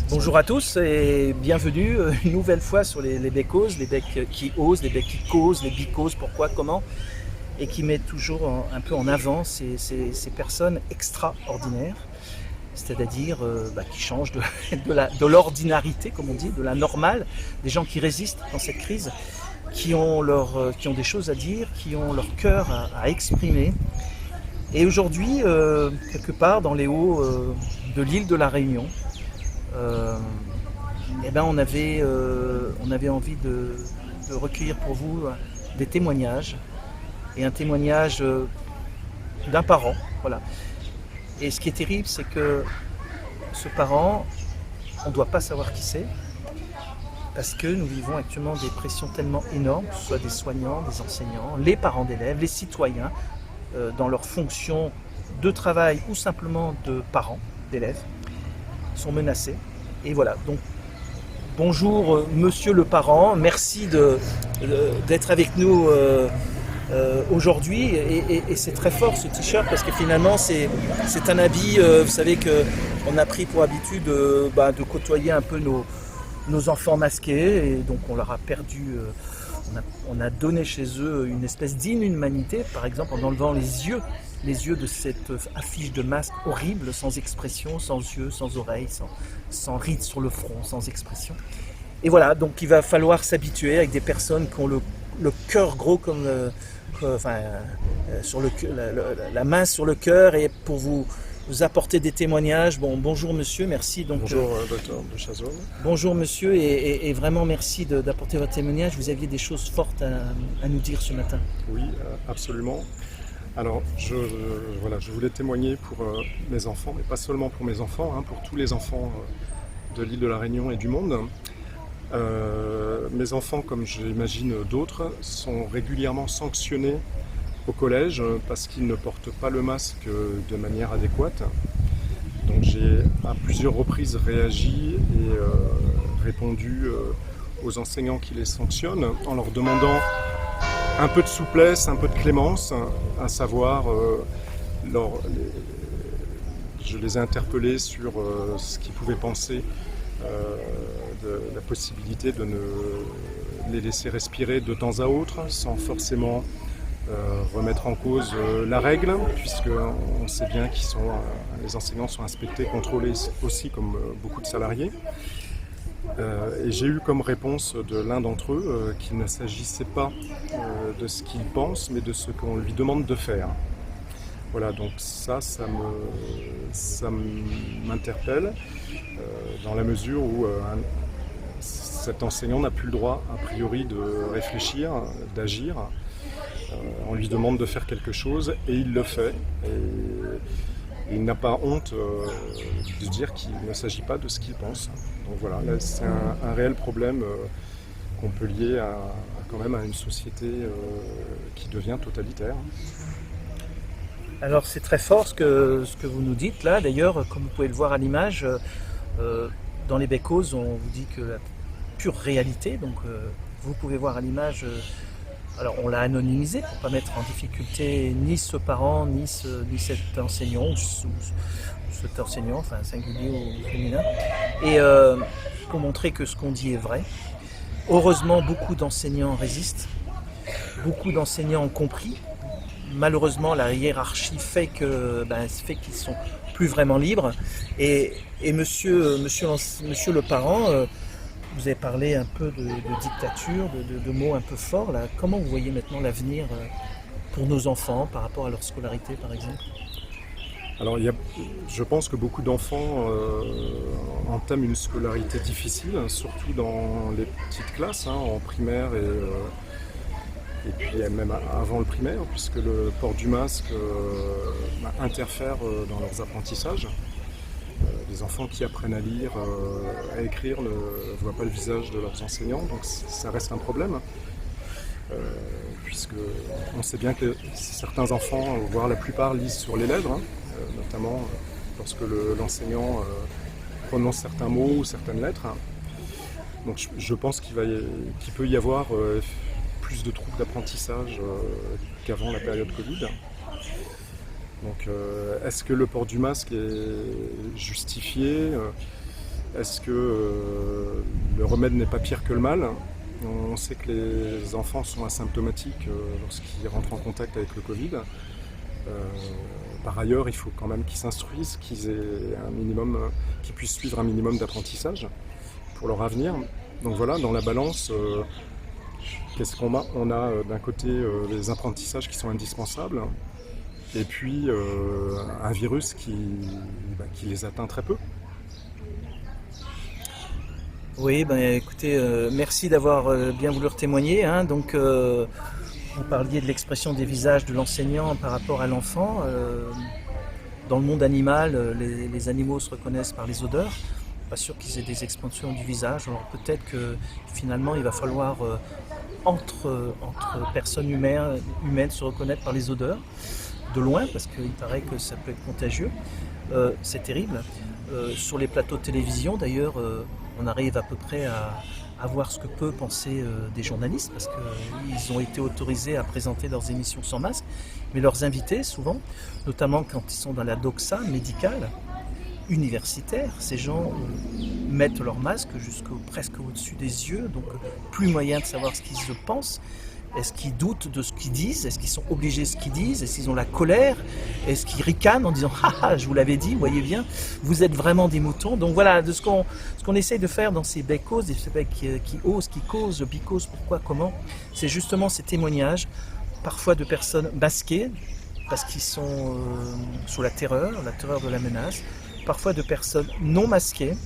Bonjour à tous et bienvenue une nouvelle fois sur les Bécauses, les becs qui osent, les becs qui causent, les bicauses, pourquoi, comment, et qui mettent toujours un peu en avant ces personnes extraordinaires, c'est-à-dire qui changent de l'ordinarité, comme on dit, de la normale, des gens qui résistent dans cette crise, qui ont des choses à dire, qui ont leur cœur à exprimer. Et aujourd'hui, quelque part dans les hauts de l'île de la Réunion, euh, on avait envie de recueillir pour vous des témoignages et un témoignage d'un parent. Voilà. Et ce qui est terrible, c'est que ce parent, on ne doit pas savoir qui c'est, parce que nous vivons actuellement des pressions tellement énormes, que ce soit des soignants, des enseignants, les parents d'élèves, les citoyens, dans leur fonction de travail ou simplement de parents d'élèves, sont menacés. Et voilà, donc bonjour monsieur le parent, merci d'être avec nous aujourd'hui et c'est très fort ce t-shirt parce que finalement c'est un habit, vous savez qu'on a pris pour habitude de côtoyer un peu nos enfants masqués et donc on leur a perdu, on a donné chez eux une espèce d'inhumanité, par exemple en enlevant les yeux de cette affiche de masque horrible, sans expression, sans yeux, sans oreilles, sans rides sur le front, sans expression. Et voilà, donc il va falloir s'habituer avec des personnes qui ont le cœur gros comme sur la main sur le cœur et pour vous apporter des témoignages. Bon, bonjour monsieur, merci. Donc, Bonjour docteur de Chazol. bonjour monsieur et vraiment merci d'apporter votre témoignage. Vous aviez des choses fortes à nous dire ce matin. Oui, absolument. Alors, voilà, je voulais témoigner pour mes enfants, mais pas seulement pour mes enfants, hein, pour tous les enfants de l'île de la Réunion et du monde. Mes enfants, comme j'imagine d'autres, sont régulièrement sanctionnés au collège parce qu'ils ne portent pas le masque de manière adéquate. Donc j'ai à plusieurs reprises réagi et répondu aux enseignants qui les sanctionnent en leur demandant un peu de souplesse, un peu de clémence, à savoir, je les ai interpellés sur ce qu'ils pouvaient penser de la possibilité de ne les laisser respirer de temps à autre sans forcément remettre en cause la règle, puisqu'on sait bien qu'ils sont, les enseignants sont inspectés, contrôlés aussi comme beaucoup de salariés. Et j'ai eu comme réponse de l'un d'entre eux qu'il ne s'agissait pas de ce qu'il pense, mais de ce qu'on lui demande de faire. Voilà, donc ça m'interpelle dans la mesure où cet enseignant n'a plus le droit, a priori, de réfléchir, d'agir. On lui demande de faire quelque chose et il le fait. Et il n'a pas honte de dire qu'il ne s'agit pas de ce qu'il pense. Donc voilà, là, c'est un réel problème qu'on peut lier quand même à une société qui devient totalitaire. Alors c'est très fort ce que vous nous dites là. D'ailleurs, comme vous pouvez le voir à l'image, dans les Bécauses, on vous dit que la pure réalité, donc vous pouvez voir à l'image, alors on l'a anonymisé pour ne pas mettre en difficulté ni ce parent, ni cet enseignant, ou cet enseignant, enfin singulier ou féminin, et pour montrer que ce qu'on dit est vrai. Heureusement, beaucoup d'enseignants résistent, beaucoup d'enseignants ont compris. Malheureusement, la hiérarchie fait qu'ils sont plus vraiment libres. Et monsieur le parent, vous avez parlé un peu de dictature, de mots un peu forts. Là. Comment vous voyez maintenant l'avenir pour nos enfants par rapport à leur scolarité, par exemple? Alors, je pense que beaucoup d'enfants entament une scolarité difficile, surtout dans les petites classes, hein, en primaire et puis même avant le primaire, puisque le port du masque interfère dans leurs apprentissages. Les enfants qui apprennent à lire, à écrire ne voient pas le visage de leurs enseignants, donc ça reste un problème. Puisque on sait bien que certains enfants, voire la plupart, lisent sur les lèvres, hein, notamment lorsque l'enseignant prononce certains mots ou certaines lettres. Donc je pense qu'il peut y avoir plus de troubles d'apprentissage qu'avant la période Covid. Donc est-ce que le port du masque est justifié ? Est-ce que le remède n'est pas pire que le mal? On sait que les enfants sont asymptomatiques lorsqu'ils rentrent en contact avec le Covid. Par ailleurs, il faut quand même qu'ils s'instruisent, qu'ils aient un minimum, qu'ils puissent suivre un minimum d'apprentissage pour leur avenir. Donc voilà, dans la balance, qu'est-ce qu'on a? On a d'un côté les apprentissages qui sont indispensables, et puis un virus qui les atteint très peu. Oui, ben écoutez, merci d'avoir bien voulu témoigner. Hein. Donc, vous parliez de l'expression des visages de l'enseignant par rapport à l'enfant. Dans le monde animal, les animaux se reconnaissent par les odeurs. Pas sûr qu'ils aient des expansions du visage. Alors peut-être que finalement, il va falloir entre personnes humaines se reconnaître par les odeurs, de loin, parce qu'il paraît que ça peut être contagieux. C'est terrible. Sur les plateaux de télévision, d'ailleurs, on arrive à peu près à voir ce que peuvent penser des journalistes, parce qu'ils ont été autorisés à présenter leurs émissions sans masque, mais leurs invités, souvent, notamment quand ils sont dans la doxa médicale, universitaire, ces gens mettent leur masque presque au-dessus des yeux, donc plus moyen de savoir ce qu'ils se pensent. Est-ce qu'ils doutent de ce qu'ils disent? Est-ce qu'ils sont obligés de ce qu'ils disent? Est-ce qu'ils ont la colère? Est-ce qu'ils ricanent en disant « Ah, je vous l'avais dit, voyez bien, vous êtes vraiment des moutons ». Donc voilà, de ce qu'on essaye de faire dans ces becos, ces becs qui osent, qui causent, bicose, pourquoi, comment, c'est justement ces témoignages, parfois de personnes masquées, parce qu'ils sont sous la terreur de la menace, parfois de personnes non masquées,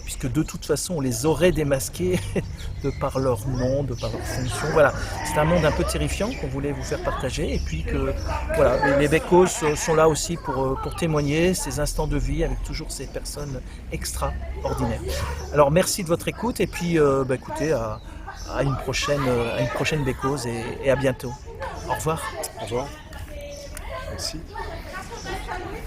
puisque de toute façon on les aurait démasqués de par leur nom, de par leur fonction. Voilà, c'est un monde un peu terrifiant qu'on voulait vous faire partager, et puis que voilà, les becos sont là aussi pour témoigner ces instants de vie avec toujours ces personnes extraordinaires. Alors merci de votre écoute, et puis écoutez, à une prochaine becos, et à bientôt. Au revoir. Au revoir. Merci.